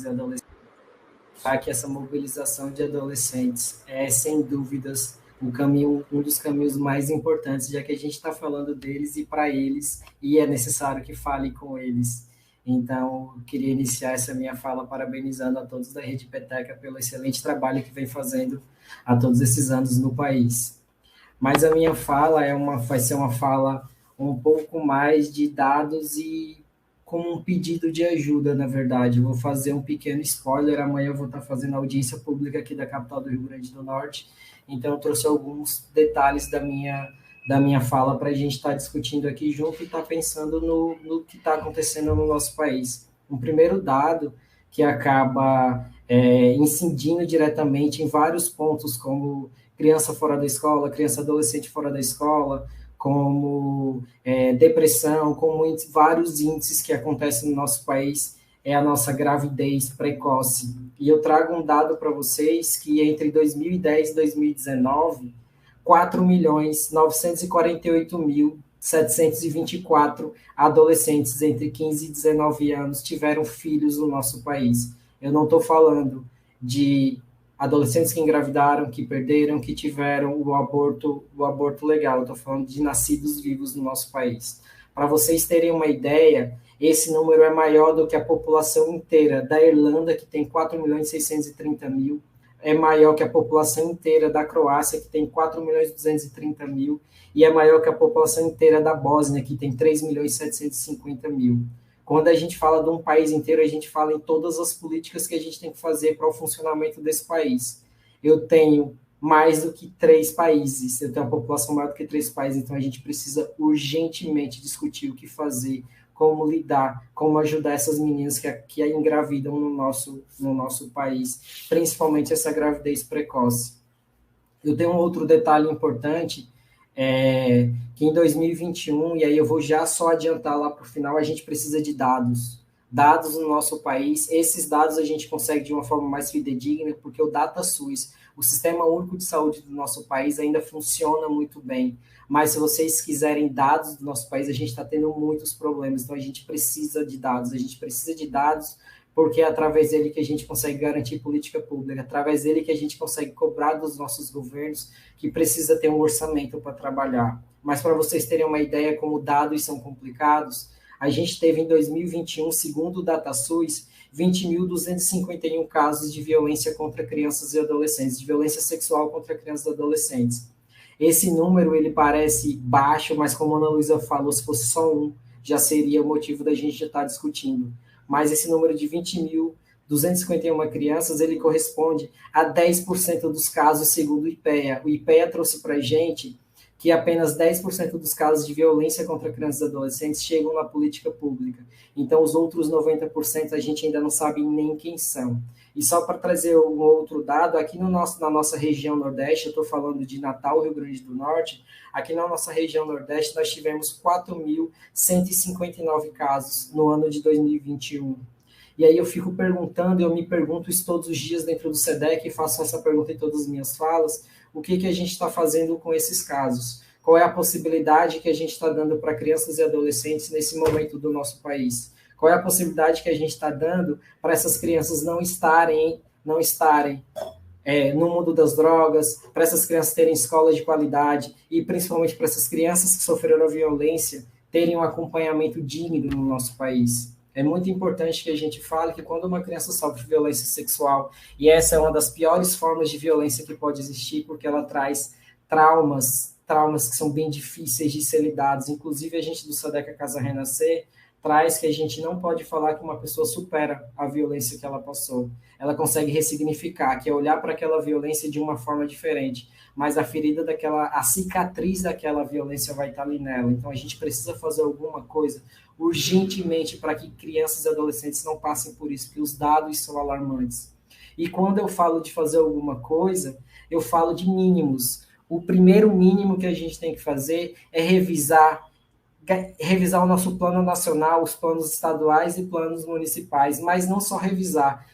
e adolescentes, que essa mobilização de adolescentes é, sem dúvidas, um dos caminhos mais importantes, já que a gente está falando deles e para eles, e é necessário que fale com eles. Então, eu queria iniciar essa minha fala parabenizando a todos da Rede Peteca pelo excelente trabalho que vem fazendo há todos esses anos no país. Mas a minha fala vai ser uma fala um pouco mais de dados e como um pedido de ajuda, na verdade. Eu vou fazer um pequeno spoiler, amanhã eu vou estar fazendo audiência pública aqui da capital do Rio Grande do Norte, então eu trouxe alguns detalhes da minha fala para a gente estar discutindo aqui junto e estar pensando no que está acontecendo no nosso país. Um primeiro dado que acaba incidindo diretamente em vários pontos, como criança fora da escola, criança adolescente fora da escola, como depressão, como vários índices que acontecem no nosso país, é a nossa gravidez precoce. E eu trago um dado para vocês que entre 2010 e 2019, 4.948.724 adolescentes entre 15 e 19 anos tiveram filhos no nosso país. Eu não estou falando de adolescentes que engravidaram, que perderam, que tiveram o aborto legal. Eu estou falando de nascidos vivos no nosso país. Para vocês terem uma ideia, esse número é maior do que a população inteira da Irlanda, que tem 4.630.000, é maior que a população inteira da Croácia, que tem 4.230.000, e é maior que a população inteira da Bósnia, que tem 3.750.000. Quando a gente fala de um país inteiro, a gente fala em todas as políticas que a gente tem que fazer para o funcionamento desse país. Eu tenho mais do que 3 países, eu tenho uma população maior do que 3 países, então a gente precisa urgentemente discutir o que fazer, como lidar, como ajudar essas meninas que engravidam no nosso país, principalmente essa gravidez precoce. Eu tenho um outro detalhe importante, que em 2021, e aí eu vou já só adiantar lá para o final, a gente precisa de dados. Dados no nosso país, esses dados a gente consegue de uma forma mais fidedigna, porque o DataSUS, o Sistema Único de Saúde do nosso país, ainda funciona muito bem. Mas se vocês quiserem dados do nosso país, a gente está tendo muitos problemas, então a gente precisa de dados, porque é através dele que a gente consegue garantir política pública, é através dele que a gente consegue cobrar dos nossos governos, que precisa ter um orçamento para trabalhar. Mas para vocês terem uma ideia como dados são complicados, a gente teve em 2021, segundo o DataSUS, 20.251 casos de violência contra crianças e adolescentes, de violência sexual contra crianças e adolescentes. Esse número, ele parece baixo, mas como a Ana Luísa falou, se fosse só um, já seria o motivo da gente já estar discutindo. Mas esse número de 20.251 crianças, ele corresponde a 10% dos casos, segundo o IPEA. O IPEA trouxe para a gente que apenas 10% dos casos de violência contra crianças e adolescentes chegam na política pública. Então, os outros 90% a gente ainda não sabe nem quem são. E só para trazer um outro dado, aqui na nossa região Nordeste, eu estou falando de Natal, Rio Grande do Norte, aqui na nossa região Nordeste nós tivemos 4.159 casos no ano de 2021. E aí eu fico perguntando, eu me pergunto isso todos os dias dentro do SEDEC, e faço essa pergunta em todas as minhas falas, o que a gente está fazendo com esses casos? Qual é a possibilidade que a gente está dando para crianças e adolescentes nesse momento do nosso país? Qual é a possibilidade que a gente está dando para essas crianças não estarem no mundo das drogas, para essas crianças terem escola de qualidade e principalmente para essas crianças que sofreram a violência terem um acompanhamento digno no nosso país? É muito importante que a gente fale que quando uma criança sofre violência sexual, e essa é uma das piores formas de violência que pode existir, porque ela traz traumas que são bem difíceis de ser lidados. Inclusive, a gente do SEDEC Casa Renascer traz que a gente não pode falar que uma pessoa supera a violência que ela passou. Ela consegue ressignificar, que é olhar para aquela violência de uma forma diferente, mas a cicatriz daquela violência vai estar ali nela. Então, a gente precisa fazer alguma coisa urgentemente para que crianças e adolescentes não passem por isso, porque os dados são alarmantes. E quando eu falo de fazer alguma coisa, eu falo de mínimos. O primeiro mínimo que a gente tem que fazer é revisar o nosso plano nacional, os planos estaduais e planos municipais, mas não só revisar,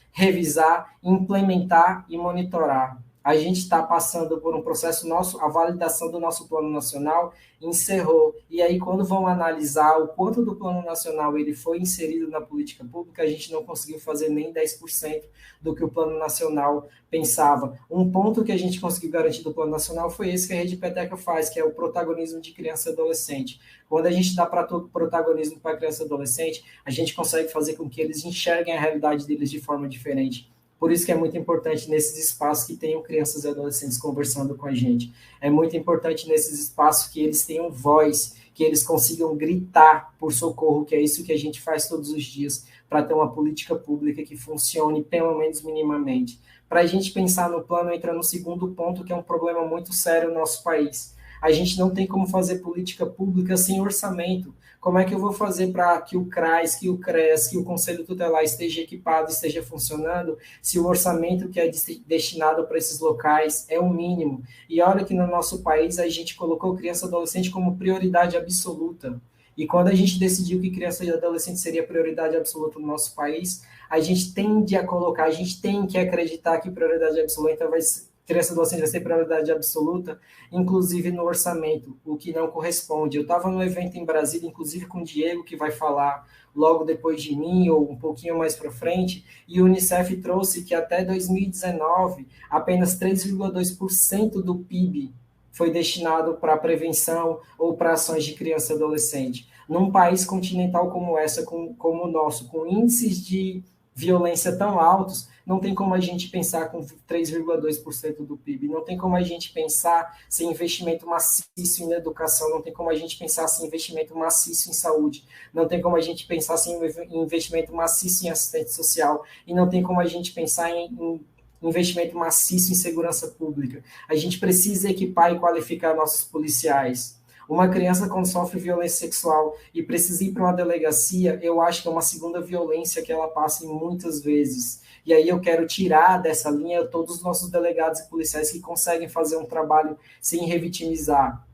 implementar e monitorar. A gente está passando por um processo nosso, a validação do nosso plano nacional encerrou. E aí, quando vão analisar o quanto do plano nacional ele foi inserido na política pública, a gente não conseguiu fazer nem 10% do que o plano nacional pensava. Um ponto que a gente conseguiu garantir do plano nacional foi esse que a Rede Peteca faz, que é o protagonismo de criança e adolescente. Quando a gente dá para todo protagonismo para criança e adolescente, a gente consegue fazer com que eles enxerguem a realidade deles de forma diferente. Por isso que é muito importante nesses espaços que tenham crianças e adolescentes conversando com a gente. É muito importante nesses espaços que eles tenham voz, que eles consigam gritar por socorro, que é isso que a gente faz todos os dias, para ter uma política pública que funcione, pelo menos minimamente. Para a gente pensar no plano, entra no segundo ponto, que é um problema muito sério no nosso país. A gente não tem como fazer política pública sem orçamento. Como é que eu vou fazer para que o CRAS, que o CREAS, que o Conselho Tutelar esteja equipado, esteja funcionando, se o orçamento que é destinado para esses locais é o mínimo? E olha que no nosso país a gente colocou criança e adolescente como prioridade absoluta. E quando a gente decidiu que criança e adolescente seria prioridade absoluta no nosso país, a gente tende a colocar, a gente tem que acreditar que prioridade absoluta vai ser, criança e adolescente vai ser prioridade absoluta, inclusive no orçamento, o que não corresponde. Eu estava no evento em Brasília, inclusive com o Diego, que vai falar logo depois de mim, ou um pouquinho mais para frente, e o Unicef trouxe que até 2019, apenas 3,2% do PIB foi destinado para prevenção ou para ações de criança e adolescente. Num país continental como essa, como o nosso, com índices de violência tão altos, não tem como a gente pensar com 3,2% do PIB, não tem como a gente pensar sem investimento maciço em educação, não tem como a gente pensar sem investimento maciço em saúde, não tem como a gente pensar sem investimento maciço em assistente social, e não tem como a gente pensar em investimento maciço em segurança pública. A gente precisa equipar e qualificar nossos policiais. Uma criança, quando sofre violência sexual e precisa ir para uma delegacia, eu acho que é uma segunda violência que ela passa em muitas vezes. E aí eu quero tirar dessa linha todos os nossos delegados e policiais que conseguem fazer um trabalho sem revitimizar,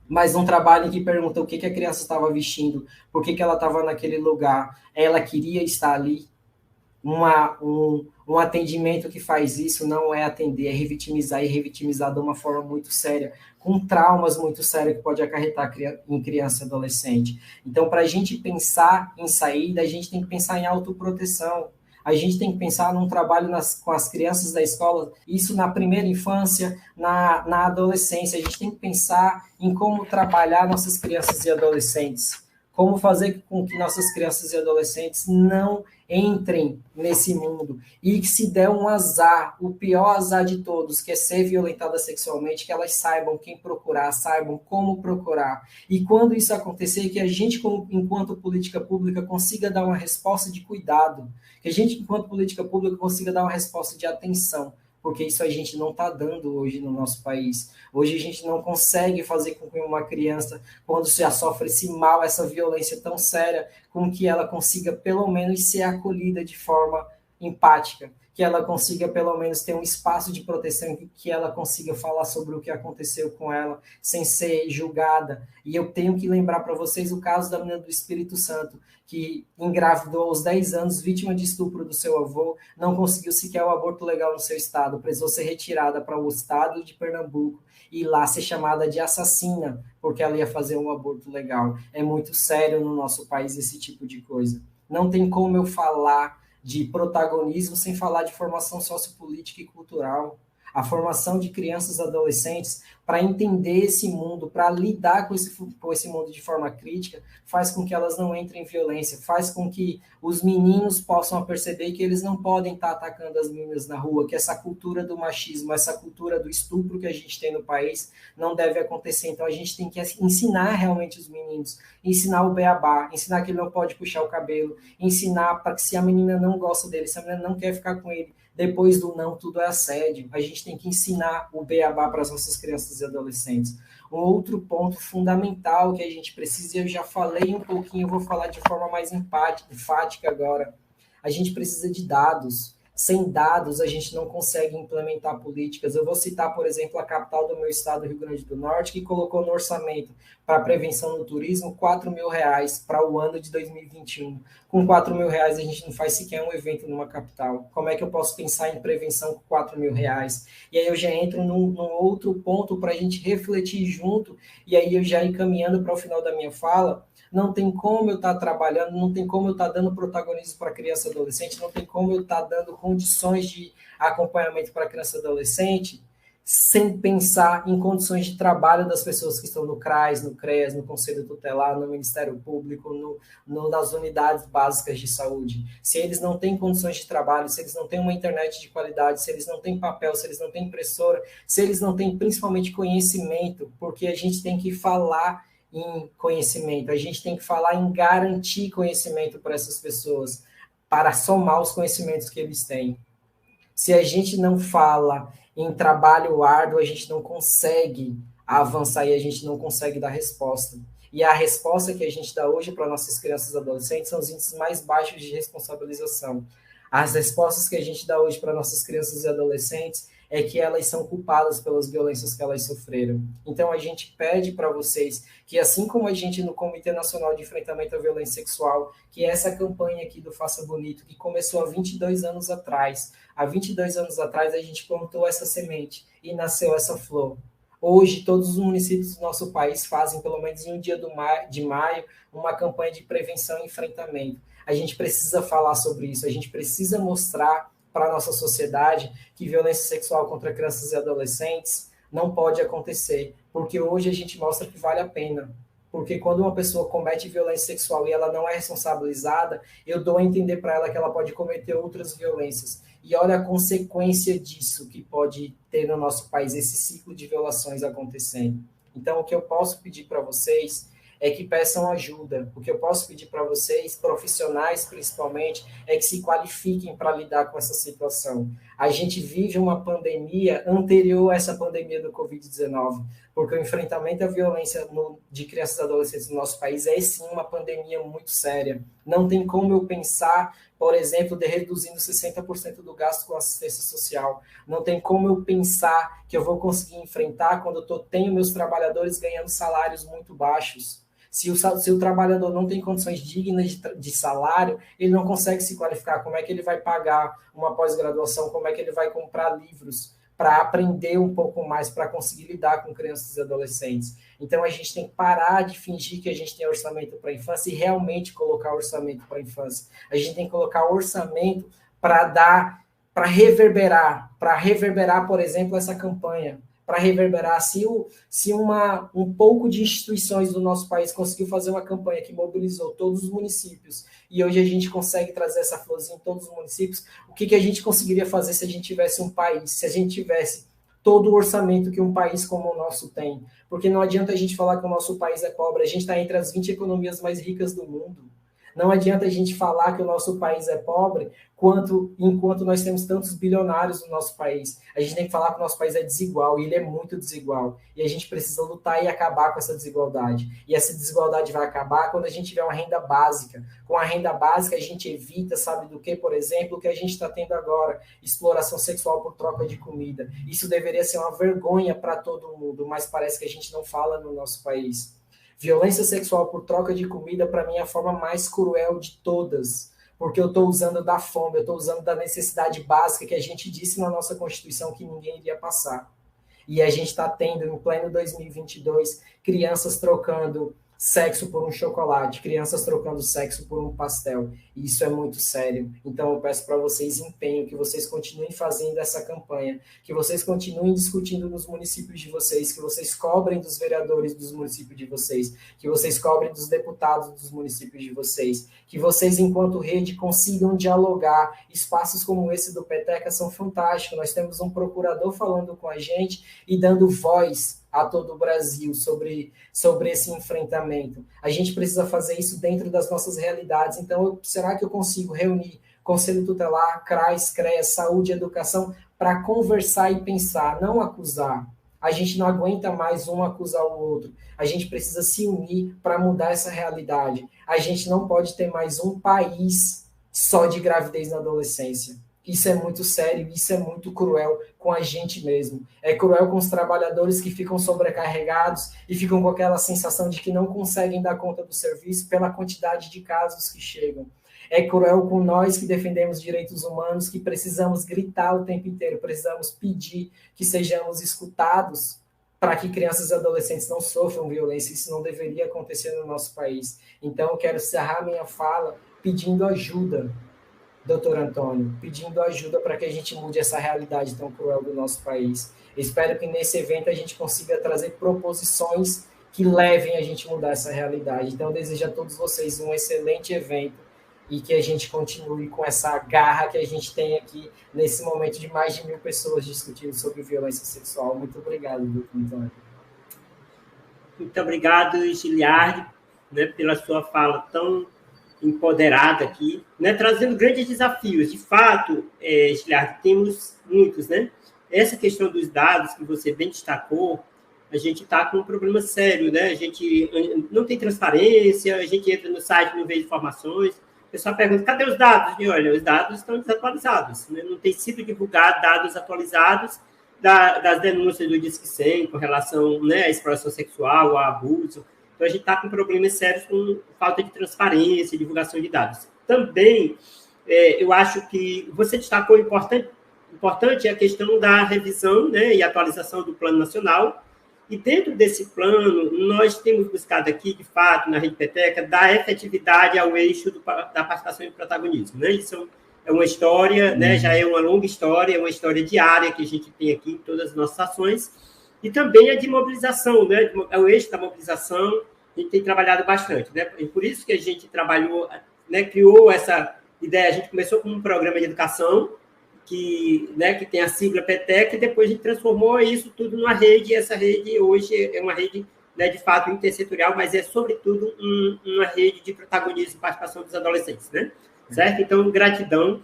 mas um trabalho em que pergunta o que a criança estava vestindo, por que ela estava naquele lugar, ela queria estar ali. Um atendimento que faz isso não é atender, é revitimizar, e revitimizar de uma forma muito séria, com traumas muito sérios que pode acarretar em criança e adolescente. Então, para a gente pensar em saída, a gente tem que pensar em autoproteção. A gente tem que pensar num trabalho com as crianças da escola, isso na primeira infância, na adolescência. A gente tem que pensar em como trabalhar nossas crianças e adolescentes, como fazer com que nossas crianças e adolescentes não entrem nesse mundo e que se der um azar, o pior azar de todos, que é ser violentada sexualmente, que elas saibam quem procurar, saibam como procurar. E quando isso acontecer, que a gente, enquanto política pública, consiga dar uma resposta de cuidado, que a gente, enquanto política pública, consiga dar uma resposta de atenção, porque isso a gente não está dando hoje no nosso país. Hoje a gente não consegue fazer com que uma criança, quando já sofre esse mal, essa violência tão séria, com que ela consiga pelo menos ser acolhida de forma empática, que ela consiga pelo menos ter um espaço de proteção, que ela consiga falar sobre o que aconteceu com ela, sem ser julgada. E eu tenho que lembrar para vocês o caso da menina do Espírito Santo, que engravidou aos 10 anos, vítima de estupro do seu avô, não conseguiu sequer o aborto legal no seu estado, precisou ser retirada para o estado de Pernambuco e lá ser chamada de assassina, porque ela ia fazer um aborto legal. É muito sério no nosso país esse tipo de coisa. Não tem como eu falar de protagonismo sem falar de formação sociopolítica e cultural. A formação de crianças e adolescentes para entender esse mundo, para lidar com esse mundo de forma crítica, faz com que elas não entrem em violência, faz com que os meninos possam perceber que eles não podem estar atacando as meninas na rua, que essa cultura do machismo, essa cultura do estupro que a gente tem no país não deve acontecer. Então a gente tem que ensinar realmente os meninos, ensinar o beabá, ensinar que ele não pode puxar o cabelo, ensinar para que se a menina não gosta dele, se a menina não quer ficar com ele, depois do não, tudo é assédio. A gente tem que ensinar o beabá para as nossas crianças e adolescentes. Um outro ponto fundamental que a gente precisa, e eu já falei um pouquinho, eu vou falar de forma mais enfática agora, a gente precisa de dados. Sem dados, a gente não consegue implementar políticas. Eu vou citar, por exemplo, a capital do meu estado, Rio Grande do Norte, que colocou no orçamento para prevenção no turismo R$ 4.000 para o ano de 2021. Com R$ 4.000, a gente não faz sequer um evento numa capital. Como é que eu posso pensar em prevenção com R$ 4.000? E aí eu já entro num outro ponto para a gente refletir junto, e aí eu já ir caminhando para o final da minha fala. Não tem como eu estar trabalhando, não tem como eu estar dando protagonismo para criança e adolescente, não tem como eu estar dando condições de acompanhamento para criança e adolescente sem pensar em condições de trabalho das pessoas que estão no CRAS, no CREAS, no Conselho Tutelar, no Ministério Público, nas unidades básicas de saúde. Se eles não têm condições de trabalho, se eles não têm uma internet de qualidade, se eles não têm papel, se eles não têm impressora, se eles não têm principalmente conhecimento, porque a gente tem que falar em conhecimento, a gente tem que falar em garantir conhecimento para essas pessoas, para somar os conhecimentos que eles têm. Se a gente não fala em trabalho árduo, a gente não consegue avançar e a gente não consegue dar resposta. E a resposta que a gente dá hoje para nossas crianças e adolescentes são os índices mais baixos de responsabilização. As respostas que a gente dá hoje para nossas crianças e adolescentes é que elas são culpadas pelas violências que elas sofreram. Então, a gente pede para vocês que, assim como a gente no Comitê Nacional de Enfrentamento à Violência Sexual, que é essa campanha aqui do Faça Bonito, que começou há 22 anos atrás, há 22 anos atrás a gente plantou essa semente e nasceu essa flor. Hoje, todos os municípios do nosso país fazem, pelo menos em um dia de maio, uma campanha de prevenção e enfrentamento. A gente precisa falar sobre isso, a gente precisa mostrar para a nossa sociedade que violência sexual contra crianças e adolescentes não pode acontecer, porque hoje a gente mostra que vale a pena. Porque quando uma pessoa comete violência sexual e ela não é responsabilizada, eu dou a entender para ela que ela pode cometer outras violências. E olha a consequência disso que pode ter no nosso país, esse ciclo de violações acontecendo. Então, o que eu posso pedir para vocês é que peçam ajuda. O que eu posso pedir para vocês, profissionais principalmente, é que se qualifiquem para lidar com essa situação. A gente vive uma pandemia anterior a essa pandemia do Covid-19, porque o enfrentamento à violência de crianças e adolescentes no nosso país é, sim, uma pandemia muito séria. Não tem como eu pensar, por exemplo, de reduzindo 60% do gasto com assistência social. Não tem como eu pensar que eu vou conseguir enfrentar quando eu tenho meus trabalhadores ganhando salários muito baixos. Se o trabalhador não tem condições dignas de salário, ele não consegue se qualificar. Como é que ele vai pagar uma pós-graduação? Como é que ele vai comprar livros para aprender um pouco mais, para conseguir lidar com crianças e adolescentes? Então, a gente tem que parar de fingir que a gente tem orçamento para a infância e realmente colocar orçamento para a infância. A gente tem que colocar orçamento para reverberar, por exemplo, essa campanha, para reverberar, se um pouco de instituições do nosso país conseguiu fazer uma campanha que mobilizou todos os municípios, e hoje a gente consegue trazer essa florzinha em todos os municípios, o que a gente conseguiria fazer se a gente tivesse um país, se a gente tivesse todo o orçamento que um país como o nosso tem? Porque não adianta a gente falar que o nosso país é pobre, a gente está entre as 20 economias mais ricas do mundo. Não adianta a gente falar que o nosso país é pobre enquanto nós temos tantos bilionários no nosso país. A gente tem que falar que o nosso país é desigual, e ele é muito desigual. E a gente precisa lutar e acabar com essa desigualdade. E essa desigualdade vai acabar quando a gente tiver uma renda básica. Com a renda básica, a gente evita, sabe do que, por exemplo, o que a gente está tendo agora? Exploração sexual por troca de comida. Isso deveria ser uma vergonha para todo mundo, mas parece que a gente não fala no nosso país. Violência sexual por troca de comida, para mim, é a forma mais cruel de todas, porque eu estou usando da fome, eu estou usando da necessidade básica que a gente disse na nossa Constituição que ninguém iria passar. E a gente está tendo, em pleno 2022, crianças trocando sexo por um chocolate, crianças trocando sexo por um pastel. E isso é muito sério. Então eu peço para vocês empenho, que vocês continuem fazendo essa campanha, que vocês continuem discutindo nos municípios de vocês, que vocês cobrem dos vereadores dos municípios de vocês, que vocês cobrem dos deputados dos municípios de vocês, que vocês, enquanto rede, consigam dialogar. Espaços como esse do Peteca são fantásticos. Nós temos um procurador falando com a gente e dando voz a todo o Brasil sobre esse enfrentamento. A gente precisa fazer isso dentro das nossas realidades. Então, será que eu consigo reunir Conselho Tutelar, CRAS, CREAS, Saúde e Educação para conversar e pensar, não acusar? A gente não aguenta mais um acusar o outro. A gente precisa se unir para mudar essa realidade. A gente não pode ter mais um país só de gravidez na adolescência. isso é muito sério, isso é muito cruel com a gente mesmo. É cruel com os trabalhadores que ficam sobrecarregados e ficam com aquela sensação de que não conseguem dar conta do serviço pela quantidade de casos que chegam. É cruel com nós que defendemos direitos humanos, que precisamos gritar o tempo inteiro, precisamos pedir que sejamos escutados para que crianças e adolescentes não sofram violência. Isso não deveria acontecer no nosso país. Então, eu quero encerrar minha fala pedindo ajuda, doutor Antônio, pedindo ajuda para que a gente mude essa realidade tão cruel do nosso país. Espero que nesse evento a gente consiga trazer proposições que levem a gente a mudar essa realidade. Então, eu desejo a todos vocês um excelente evento e que a gente continue com essa garra que a gente tem aqui nesse momento de mais de 1.000 pessoas discutindo sobre violência sexual. Muito obrigado, doutor Antônio. Muito obrigado, Giliardi, né, pela sua fala tão empoderada aqui, né, trazendo grandes desafios. De fato, Giliardi, temos muitos, né? Essa questão dos dados que você bem destacou, a gente está com um problema sério, né? A gente não tem transparência, a gente entra no site e não vê informações. O pessoal pergunta, cadê os dados? E olha, os dados estão desatualizados, né? Não tem sido divulgados dados atualizados das denúncias do Disque 100 com relação, né, à exploração sexual, ao abuso. Então, a gente está com problemas sérios com falta de transparência, divulgação de dados. Também, eu acho que você destacou importante a questão da revisão, né, e atualização do Plano Nacional. E dentro desse plano, nós temos buscado aqui, de fato, na Rede Peteca, dar efetividade ao eixo da participação e protagonismo. Né? Isso é uma história, né? Já é uma longa história, é uma história diária que a gente tem aqui em todas as nossas ações. E também a de mobilização, né? É o eixo da mobilização, a gente tem trabalhado bastante. Né? E por isso que a gente trabalhou, né, criou essa ideia, a gente começou com um programa de educação, que tem a sigla PETEC, e depois a gente transformou isso tudo numa rede, e essa rede hoje é uma rede, né, de fato intersetorial, mas é, sobretudo, uma rede de protagonismo e participação dos adolescentes, né? Certo? Então, gratidão.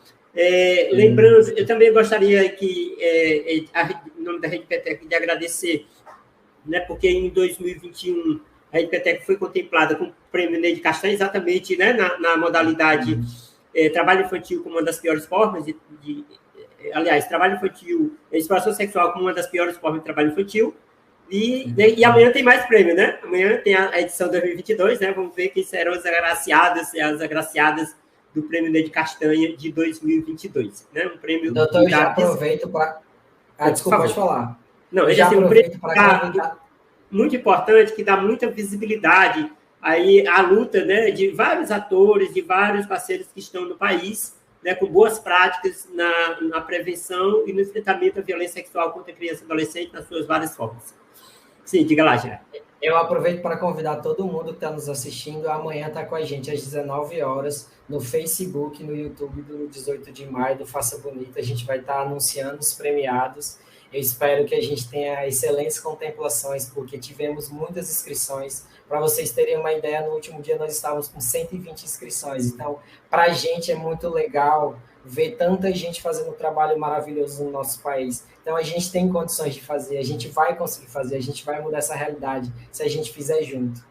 Lembrando, eu também gostaria que, em nome da Rede PETEC, de agradecer, né, porque em 2021 a Rede PETEC foi contemplada com o Prêmio Ney de Castanha, exatamente, né, na modalidade trabalho infantil como uma das piores formas aliás, trabalho infantil, exploração sexual como uma das piores formas de trabalho infantil, e amanhã tem mais prêmio, né? Amanhã tem a edição 2022, né? Vamos ver quem serão as agraciadas do Prêmio Ney de Castanha de 2022, né? Um prêmio... Doutor, eu já aproveito para... desculpa, pode falar. Não, eu já aproveito para... Muito importante, que dá muita visibilidade aí à luta, né, de vários atores, de vários parceiros que estão no país, né, com boas práticas na prevenção e no enfrentamento à violência sexual contra criança e adolescente nas suas várias formas. Sim, diga lá, Gerard. Eu aproveito para convidar todo mundo que está nos assistindo a amanhã estar com a gente às 19 horas no Facebook, no YouTube do 18 de maio do Faça Bonita. A gente vai estar anunciando os premiados. Eu espero que a gente tenha excelentes contemplações, porque tivemos muitas inscrições. Para vocês terem uma ideia, no último dia nós estávamos com 120 inscrições. Então, para a gente é muito legal ver tanta gente fazendo um trabalho maravilhoso no nosso país. Então, a gente tem condições de fazer, a gente vai conseguir fazer, a gente vai mudar essa realidade se a gente fizer junto.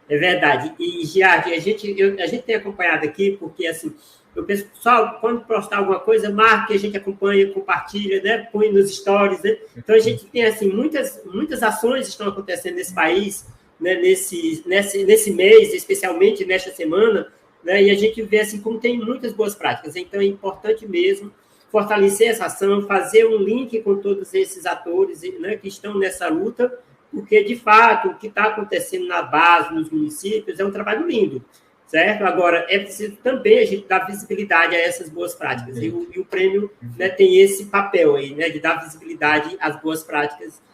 É verdade. E, Giardi, a gente tem acompanhado aqui, porque, assim, o pessoal, quando postar alguma coisa, marque, a gente acompanha, compartilha, né? Põe nos stories, né? Então, a gente tem, assim, muitas ações estão acontecendo nesse país, né, nesse mês, especialmente nesta semana, né, e a gente vê assim, como tem muitas boas práticas. Então, é importante mesmo fortalecer essa ação, fazer um link com todos esses atores, né, que estão nessa luta, porque, de fato, o que está acontecendo na base, nos municípios, é um trabalho lindo, certo? Agora, é preciso também a gente dar visibilidade a essas boas práticas, e o prêmio, né, tem esse papel aí, né, de dar visibilidade às boas práticas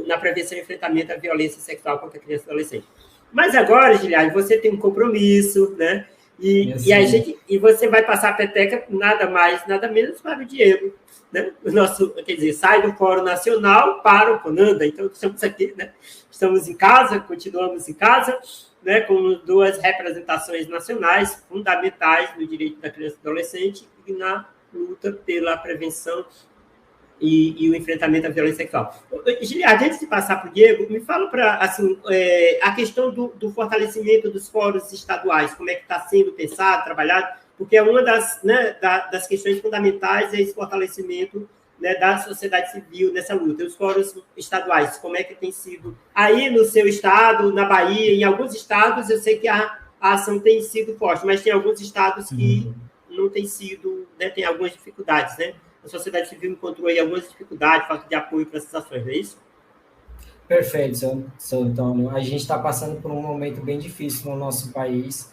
na prevenção e enfrentamento à violência sexual contra criança e adolescente. Mas agora, Giliardi, você tem um compromisso, né? E você vai passar a peteca nada mais, nada menos para o Diego, né? O nosso, quer dizer, sai do Fórum Nacional para o CONANDA. Então, estamos aqui, né? Estamos em casa, continuamos em casa, né? Com duas representações nacionais fundamentais no direito da criança e adolescente e na luta pela prevenção e o enfrentamento à violência sexual. Giliardi, antes de passar para o Diego, me fala para, assim, a questão do fortalecimento dos fóruns estaduais, como é que está sendo pensado, trabalhado, porque uma das, né, das questões fundamentais é esse fortalecimento, né, da sociedade civil nessa luta. Os fóruns estaduais, como é que tem sido? Aí no seu estado, na Bahia, em alguns estados, eu sei que a ação tem sido forte, mas tem alguns estados que não tem sido, né, tem algumas dificuldades, né? A sociedade civil encontrou aí algumas dificuldades, falta de apoio para essas ações, não é isso? Perfeito, seu Antônio. A gente está passando por um momento bem difícil no nosso país.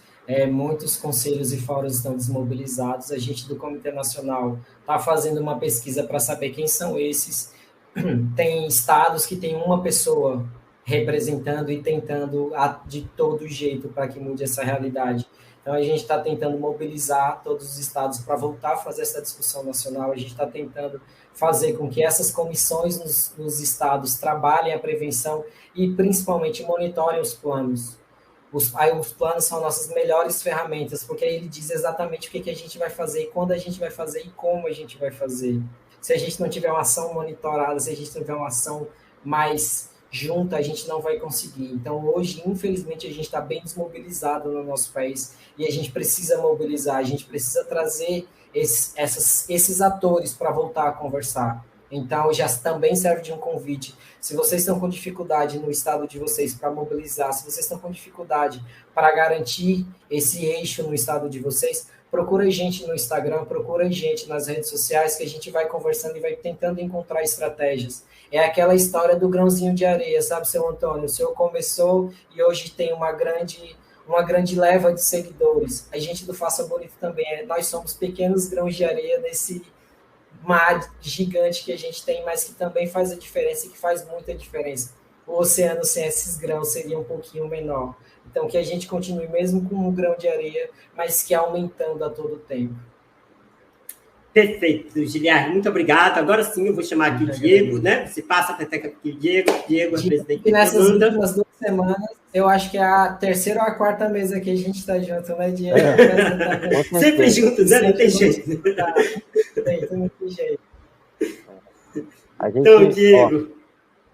Muitos conselhos e fóruns estão desmobilizados. A gente do Comitê Nacional está fazendo uma pesquisa para saber quem são esses. Tem estados que tem uma pessoa representando e tentando de todo jeito para que mude essa realidade. Então, a gente está tentando mobilizar todos os estados para voltar a fazer essa discussão nacional. A gente está tentando fazer com que essas comissões nos estados trabalhem a prevenção e, principalmente, monitorem os planos. Os planos são nossas melhores ferramentas, porque aí ele diz exatamente o que a gente vai fazer, quando a gente vai fazer e como a gente vai fazer. Se a gente não tiver uma ação monitorada, se a gente não tiver uma ação mais junta, a gente não vai conseguir. Então, hoje, infelizmente, a gente está bem desmobilizado no nosso país e a gente precisa mobilizar, a gente precisa trazer esses atores para voltar a conversar. Então, já também serve de um convite. Se vocês estão com dificuldade no estado de vocês para mobilizar, se vocês estão com dificuldade para garantir esse eixo no estado de vocês, procura a gente no Instagram, procura a gente nas redes sociais, que a gente vai conversando e vai tentando encontrar estratégias. É aquela história do grãozinho de areia, sabe, seu Antônio? O senhor começou e hoje tem uma grande leva de seguidores. A gente do Faça Bonito também, nós somos pequenos grãos de areia nesse mar gigante que a gente tem, mas que também faz a diferença e que faz muita diferença. O oceano sem esses grãos seria um pouquinho menor. Então, que a gente continue mesmo com um grão de areia, mas que aumentando a todo tempo. Perfeito, Giliardi, muito obrigado. Agora sim, eu vou chamar aqui o Diego, né? Você passa a peteca aqui, Diego é presidente. E nessas últimas 2 semanas, eu acho que é a terceira ou a quarta mesa que a gente está junto, né, Diego? Sempre juntos, né? Não tem jeito. Não tem jeito. Então, Diego,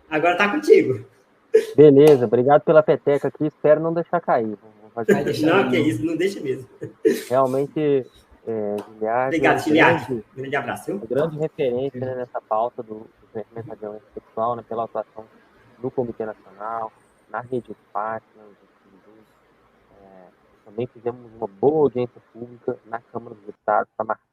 agora está contigo. Beleza, obrigado pela peteca aqui. Espero não deixar cair. Não, que isso, não deixa mesmo. Realmente, Giliardi. Obrigado, Giliardi. Grande abraço. Uma grande referência, né, nessa pauta do conhecimento da violência sexual, né, pela atuação no Comitê Nacional, na Rede Espaço, né, também fizemos uma boa audiência pública na Câmara dos Deputados para marcar